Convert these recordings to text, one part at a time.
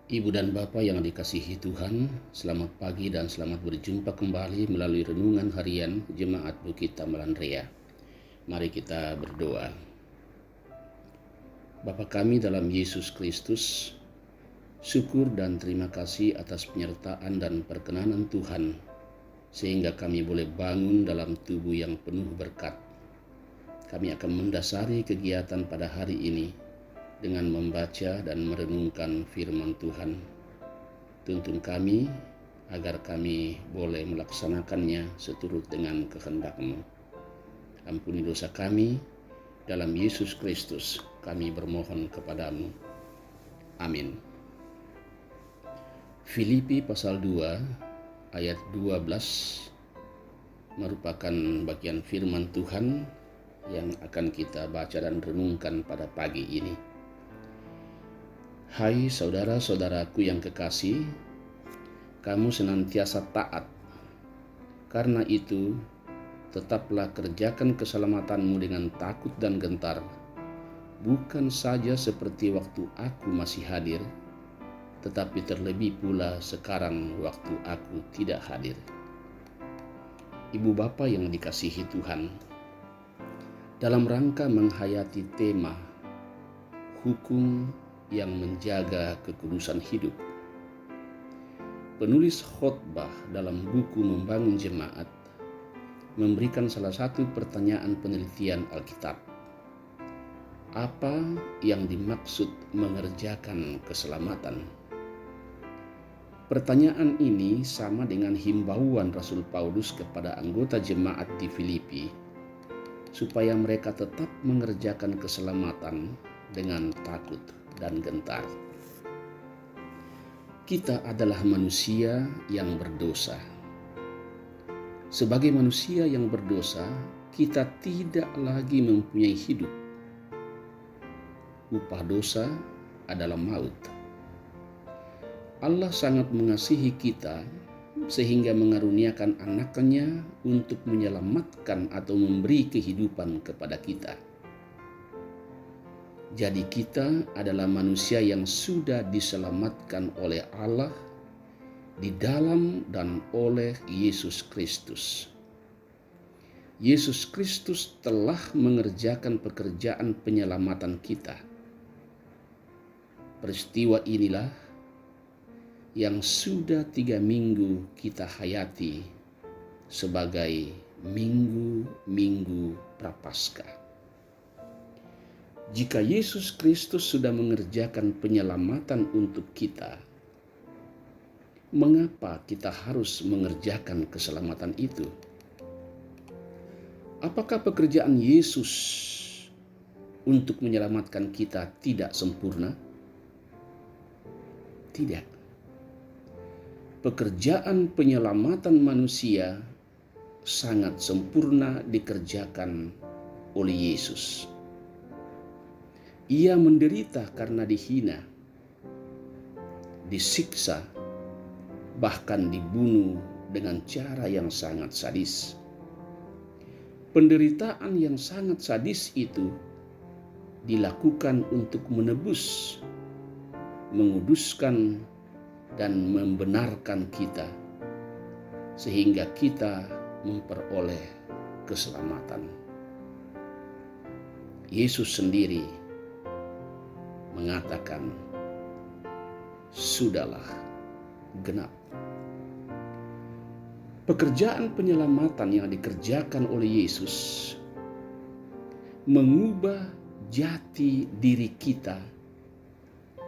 Ibu dan Bapak yang dikasihi Tuhan, selamat pagi dan selamat berjumpa kembali melalui renungan harian Jemaat Bukit Tambalan Rea. Mari kita berdoa. Bapa kami dalam Yesus Kristus, syukur dan terima kasih atas penyertaan dan perkenanan Tuhan, sehingga kami boleh bangun dalam tubuh yang penuh berkat. Kami akan mendasari kegiatan pada hari ini dengan membaca dan merenungkan firman Tuhan. Tuntun kami agar kami boleh melaksanakannya seturut dengan kehendak-Mu. Ampuni dosa kami, dalam Yesus Kristus kami bermohon kepadamu. Amin. Filipi pasal 2 ayat 12 merupakan bagian firman Tuhan yang akan kita baca dan renungkan pada pagi ini. Hai saudara-saudaraku yang kekasih, kamu senantiasa taat. Karena itu, tetaplah kerjakan keselamatanmu dengan takut dan gentar, bukan saja seperti waktu aku masih hadir, tetapi terlebih pula sekarang waktu aku tidak hadir. Ibu bapa yang dikasihi Tuhan, dalam rangka menghayati tema hukum yang menjaga kekudusan hidup, penulis khotbah dalam buku Membangun Jemaat memberikan salah satu pertanyaan penelitian Alkitab. Apa yang dimaksud mengerjakan keselamatan? Pertanyaan ini sama dengan himbauan Rasul Paulus kepada anggota jemaat di Filipi, supaya mereka tetap mengerjakan keselamatan dengan takut dan gentar. Kita adalah manusia yang berdosa. Sebagai manusia yang berdosa, kita tidak lagi mempunyai hidup. Upah dosa adalah maut. Allah sangat mengasihi kita sehingga mengaruniakan anaknya untuk menyelamatkan atau memberi kehidupan kepada kita. Jadi kita adalah manusia yang sudah diselamatkan oleh Allah di dalam dan oleh Yesus Kristus. Yesus Kristus telah mengerjakan pekerjaan penyelamatan kita. Peristiwa inilah yang sudah 3 minggu kita hayati sebagai minggu-minggu Prapaskah. Jika Yesus Kristus sudah mengerjakan penyelamatan untuk kita, mengapa kita harus mengerjakan keselamatan itu? Apakah pekerjaan Yesus untuk menyelamatkan kita tidak sempurna? Tidak. Pekerjaan penyelamatan manusia sangat sempurna dikerjakan oleh Yesus. Ia menderita karena dihina, disiksa, bahkan dibunuh dengan cara yang sangat sadis. Penderitaan yang sangat sadis itu dilakukan untuk menebus, menguduskan, dan membenarkan kita, sehingga kita memperoleh keselamatan. Yesus sendiri mengatakan, "Sudahlah genap." Pekerjaan penyelamatan yang dikerjakan oleh Yesus mengubah jati diri kita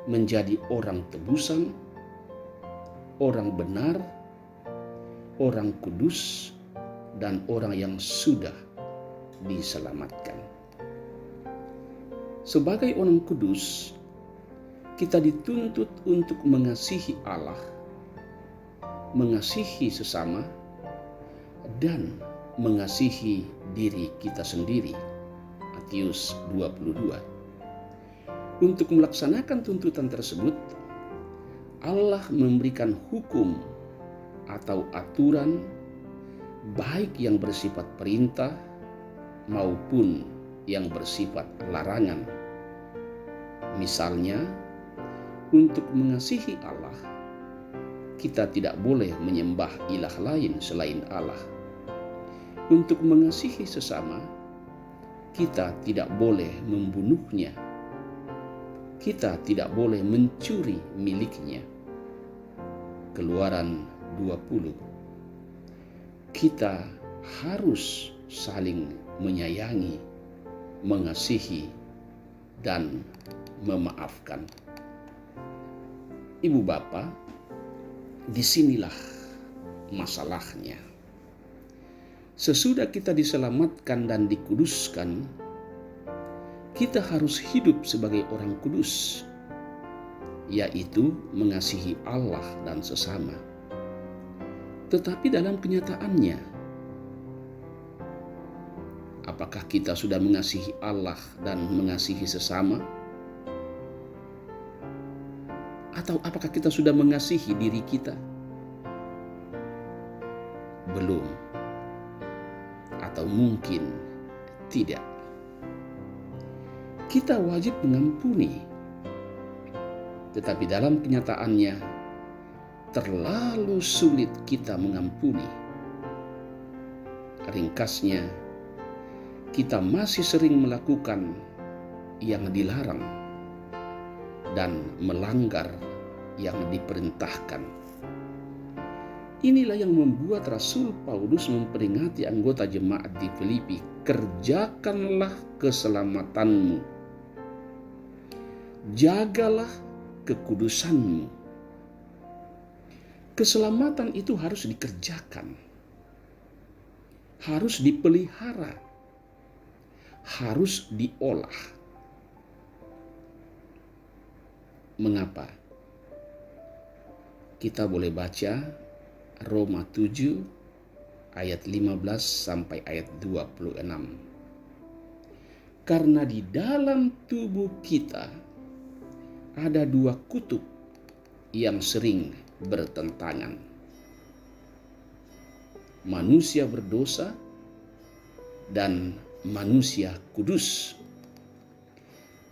menjadi orang tebusan, orang benar, orang kudus, dan orang yang sudah diselamatkan. Sebagai orang kudus, kita dituntut untuk mengasihi Allah, mengasihi sesama, dan mengasihi diri kita sendiri. Matius 22. Untuk melaksanakan tuntutan tersebut, Allah memberikan hukum atau aturan, baik yang bersifat perintah maupun yang bersifat larangan. Misalnya, Untuk mengasihi Allah, kita tidak boleh menyembah ilah lain selain Allah. Untuk mengasihi sesama, kita tidak boleh membunuhnya. Kita tidak boleh mencuri miliknya. Keluaran 20. Kita harus saling menyayangi, mengasihi, dan memaafkan. Ibu bapa, disinilah masalahnya. Sesudah kita diselamatkan dan dikuduskan, kita harus hidup sebagai orang kudus, yaitu mengasihi Allah dan sesama. Tetapi dalam kenyataannya, apakah kita sudah mengasihi Allah dan mengasihi sesama? Atau apakah kita sudah mengasihi diri kita? Belum. Atau mungkin tidak. Kita wajib mengampuni, tetapi dalam kenyataannya terlalu sulit kita mengampuni. Ringkasnya, kita masih sering melakukan yang dilarang dan melanggar yang diperintahkan. Inilah yang membuat Rasul Paulus memperingati anggota jemaat di Filipi, kerjakanlah keselamatanmu, jagalah kekudusanmu. Keselamatan itu harus dikerjakan, harus dipelihara, harus diolah. Mengapa? Kita boleh baca Roma 7 ayat 15 sampai ayat 26. Karena di dalam tubuh kita ada dua kutub yang sering bertentangan. Manusia berdosa dan manusia kudus.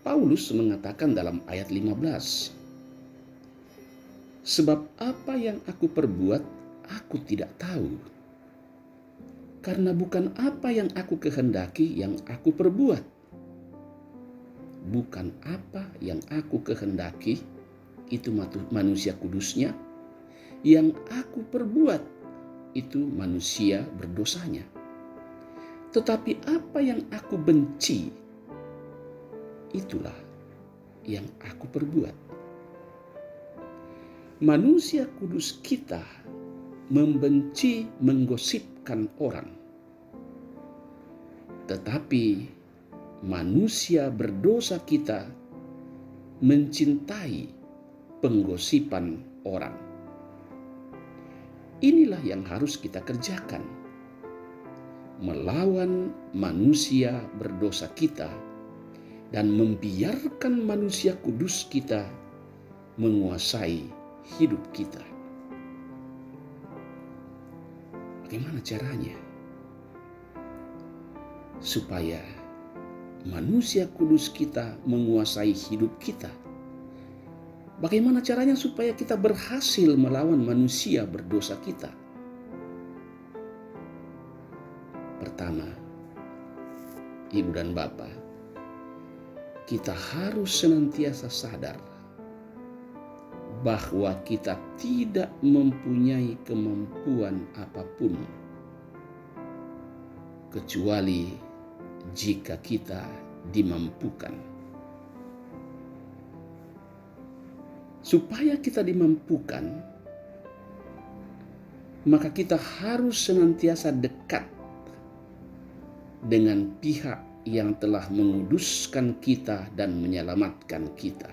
Paulus mengatakan dalam ayat 15, sebab apa yang aku perbuat, aku tidak tahu. Karena bukan apa yang aku kehendaki yang aku perbuat. Bukan apa yang aku kehendaki, itu manusia kudusnya. Yang aku perbuat, itu manusia berdosanya. Tetapi apa yang aku benci, itulah yang aku perbuat. Manusia kudus kita membenci menggosipkan orang. Tetapi manusia berdosa kita mencintai penggosipan orang. Inilah yang harus kita kerjakan. Melawan manusia berdosa kita dan membiarkan manusia kudus kita menguasai hidup kita. Bagaimana caranya? Supaya manusia kudus kita menguasai hidup kita. Bagaimana caranya supaya kita berhasil melawan manusia berdosa kita? Pertama, Ibu dan Bapak, kita harus senantiasa sadar bahwa kita tidak mempunyai kemampuan apapun kecuali jika kita dimampukan. Supaya kita dimampukan, maka kita harus senantiasa dekat dengan pihak yang telah menguduskan kita dan menyelamatkan kita.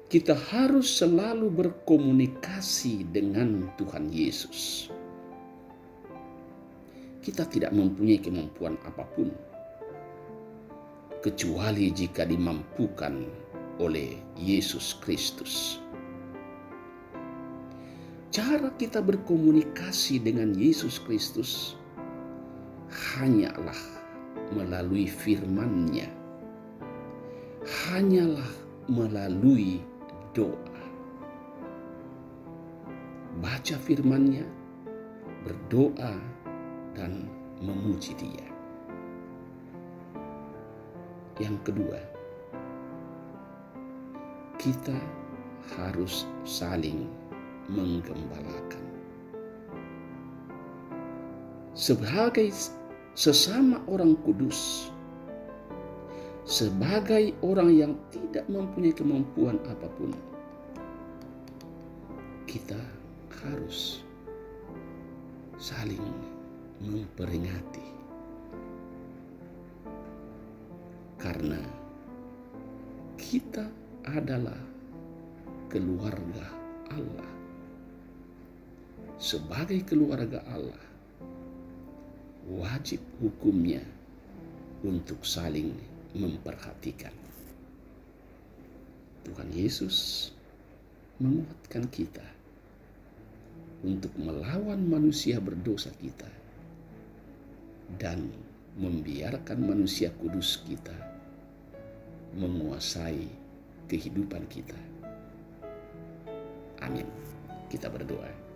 Kita harus selalu berkomunikasi dengan Tuhan Yesus. Kita tidak mempunyai kemampuan apapun kecuali jika dimampukan oleh Yesus Kristus. Cara kita berkomunikasi dengan Yesus Kristus hanyalah melalui firman-Nya. Hanyalah melalui doa. Baca firman-Nya, berdoa, dan memuji Dia. Yang kedua, kita harus saling menggembalakan. Sebagai sesama orang kudus, sebagai orang yang tidak mempunyai kemampuan apapun, kita harus saling memperingati. Karena kita adalah keluarga Allah. Sebagai keluarga Allah, wajib hukumnya untuk saling memperhatikan. Tuhan Yesus menguatkan kita untuk melawan manusia berdosa kita dan membiarkan manusia kudus kita menguasai kehidupan kita. Amin. Kita berdoa.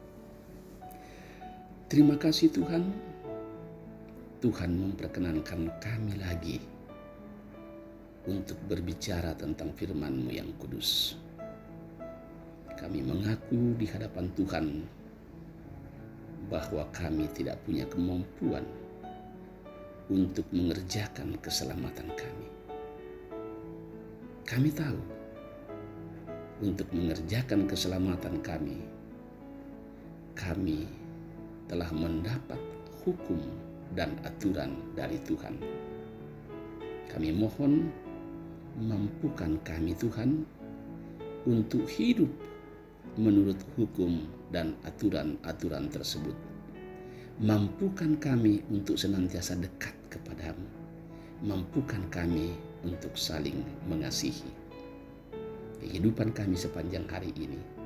Terima kasih Tuhan. Tuhan memperkenankan kami lagi untuk berbicara tentang firman-Mu yang kudus. Kami mengaku di hadapan Tuhan bahwa kami tidak punya kemampuan untuk mengerjakan keselamatan kami. Kami tahu untuk mengerjakan keselamatan kami telah mendapat hukum dan aturan dari Tuhan. Kami mohon, mampukan kami Tuhan untuk hidup menurut hukum dan aturan-aturan tersebut. Mampukan kami untuk senantiasa dekat kepadamu. Mampukan kami untuk saling mengasihi. Kehidupan kami sepanjang hari ini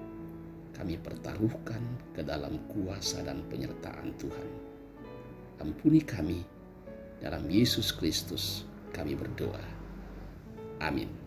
kami pertaruhkan ke dalam kuasa dan penyertaan Tuhan. Ampuni kami, dalam Yesus Kristus kami berdoa. Amin.